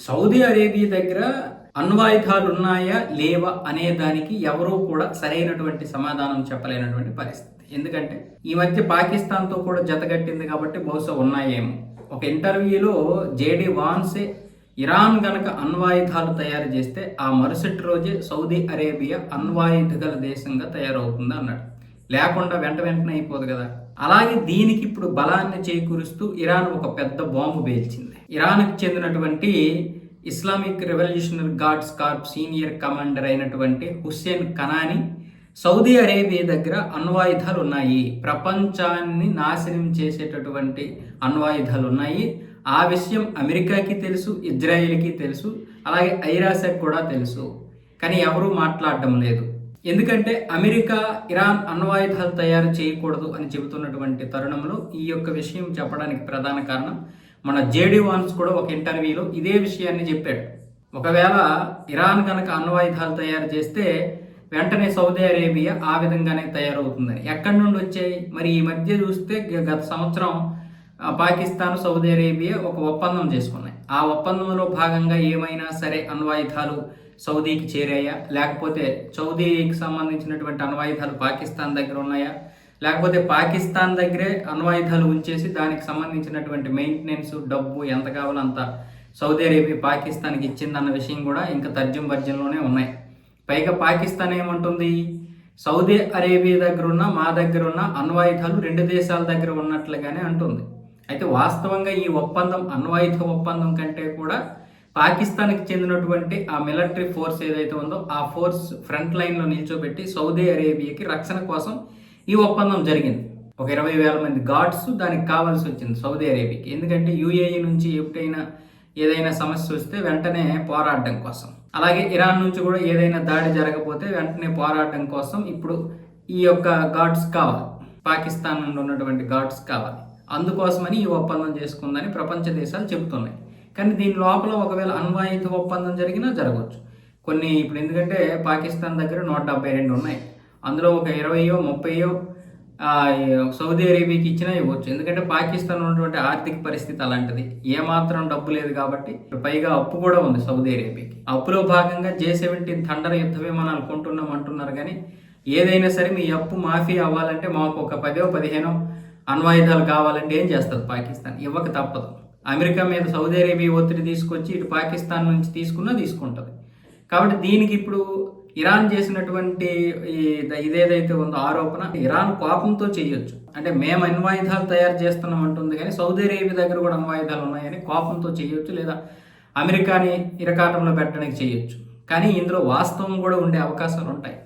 Saudi Arabia దగ్గర అణ్వాయుధాలు ఉన్నాయా లేవా అనే దానికి ఎవరూ కూడా సరైనటువంటి సమాధానం చెప్పలేనటువంటి పరిస్థితి. ఎందుకంటే ఈ మధ్య పాకిస్తాన్తో కూడా జతగట్టింది కాబట్టి బహుశా ఉన్నాయేమో. ఒక ఇంటర్వ్యూలో జేడి వాన్సే ఇరాన్ గనక అణ్వాయుధాలు తయారు చేస్తే ఆ మరుసటి రోజే సౌదీ అరేబియా అణ్వాయుధగల దేశంగా తయారవుతుంది అన్నాడు. లేకుండా వెంటనే అయిపోదు కదా. అలాగే దీనికి ఇప్పుడు బలాన్ని చేకూరుస్తూ ఇరాన్ ఒక పెద్ద బాంబు పేల్చింది. ఇరాన్కి చెందినటువంటి Islamic revolutionary guards Corp senior commander అయినటువంటి హుస్సేన్ కనాని సౌదీ అరేబియా దగ్గర అణ్వాయుధాలు ఉన్నాయి, ప్రపంచాన్ని నాశనం చేసేటటువంటి అణ్వాయుధాలు ఉన్నాయి. ఆ విషయం అమెరికాకి తెలుసు, ఇజ్రాయెల్కి తెలుసు, అలాగే ఐరాసకి కూడా తెలుసు. కానీ ఎవరూ మాట్లాడడం లేదు. ఎందుకంటే అమెరికా ఇరాన్ అణ్వాయుధాలు తయారు చేయకూడదు అని చెబుతున్నటువంటి తరుణంలో ఈ యొక్క విషయం చెప్పడానికి ప్రధాన కారణం మన జేడి వాన్స్ కూడా ఒక ఇంటర్వ్యూలో ఇదే విషయాన్ని చెప్పాడు. ఒకవేళ ఇరాన్ కనుక అణ్వాయుధాలు తయారు చేస్తే వెంటనే సౌదీ అరేబియా ఆ విధంగానే తయారవుతుందని. ఎక్కడి నుండి వచ్చాయి మరి? ఈ మధ్య చూస్తే గత సంవత్సరం పాకిస్తాన్ సౌదీ అరేబియా ఒక ఒప్పందం చేసుకున్నాయి. ఆ ఒప్పందంలో భాగంగా ఏమైనా సరే అణ్వాయుధాలు సౌదీకి చేరాయా, లేకపోతే సౌదీకి సంబంధించినటువంటి అణ్వాయుధాలు పాకిస్తాన్ దగ్గర ఉన్నాయా, లేకపోతే పాకిస్తాన్ దగ్గరే అణ్వాయుధాలు ఉంచేసి దానికి సంబంధించినటువంటి మెయింటెనెన్స్ డబ్బు ఎంత కావాలో అంత సౌదీ అరేబియా పాకిస్తాన్కి ఇచ్చిందన్న విషయం కూడా ఇంకా తర్జం భర్జంలోనే ఉన్నాయి. పైగా పాకిస్తాన్ ఏమంటుంది, సౌదీ అరేబియా దగ్గర ఉన్న మా దగ్గర ఉన్న అణ్వాయుధాలు రెండు దేశాల దగ్గర ఉన్నట్లుగానే అంటుంది. అయితే వాస్తవంగా ఈ ఒప్పందం అణ్వాయుధ ఒప్పందం కంటే కూడా పాకిస్తాన్కి చెందినటువంటి ఆ మిలిటరీ ఫోర్స్ ఏదైతే ఉందో ఆ ఫోర్స్ ఫ్రంట్ లైన్లో నిల్చోబెట్టి సౌదీ అరేబియాకి రక్షణ కోసం ఈ ఒప్పందం జరిగింది. ఒక 20,000 మంది గార్డ్స్ దానికి కావాల్సి వచ్చింది సౌదీ అరేబియాకి. ఎందుకంటే యూఏఈ నుంచి ఎప్పుడైనా ఏదైనా సమస్య వస్తే వెంటనే పోరాడడం కోసం, అలాగే ఇరాన్ నుంచి కూడా ఏదైనా దాడి జరగకపోతే వెంటనే పోరాడడం కోసం ఇప్పుడు ఈ యొక్క గార్డ్స్ కావాలి, పాకిస్తాన్ నుండి ఉన్నటువంటి గార్డ్స్ కావాలి. అందుకోసమని ఈ ఒప్పందం చేసుకుందని ప్రపంచ దేశాలు చెబుతున్నాయి. కానీ దీని లోపల ఒకవేళ అణ్వాయుధ ఒప్పందం జరిగినా జరగవచ్చు కొన్ని. ఇప్పుడు ఎందుకంటే పాకిస్తాన్ దగ్గర 172 ఉన్నాయి, అందులో ఒక 20-30 సౌదీ అరేబియాకి ఇచ్చినా ఇవ్వచ్చు. ఎందుకంటే పాకిస్తాన్ ఉన్నటువంటి ఆర్థిక పరిస్థితి అలాంటిది, ఏమాత్రం డబ్బు లేదు కాబట్టి. పైగా అప్పు కూడా ఉంది సౌదీ అరేబియాకి. అప్పులో భాగంగా J-17 థండర్ యుద్ధ విమానాలు కొంటున్నాం అంటున్నారు. కానీ ఏదైనా సరే మీ అప్పు మాఫీ అవ్వాలంటే మాకు ఒక 10-15 అణ్వాయుధాలు కావాలంటే ఏం చేస్తుంది పాకిస్తాన్? ఇవ్వక తప్పదు. అమెరికా మీద సౌదీ అరేబియా ఒత్తిడి తీసుకొచ్చి ఇటు పాకిస్తాన్ నుంచి తీసుకుంటుంది. కాబట్టి దీనికి ఇప్పుడు ఇరాన్ చేసినటువంటి ఇదేదైతే ఉందో ఆరోపణ ఇరాన్ కోపంతో చేయొచ్చు. అంటే మేము అణ్వాయుధాలు తయారు చేస్తున్నాం అంటుంది, కానీ సౌదీ అరేబియా దగ్గర కూడా అణ్వాయుధాలు ఉన్నాయని కోపంతో చేయొచ్చు, లేదా అమెరికాని ఇరకాటంలో పెట్టడానికి చేయొచ్చు. కానీ ఇందులో వాస్తవం కూడా ఉండే అవకాశాలు ఉంటాయి.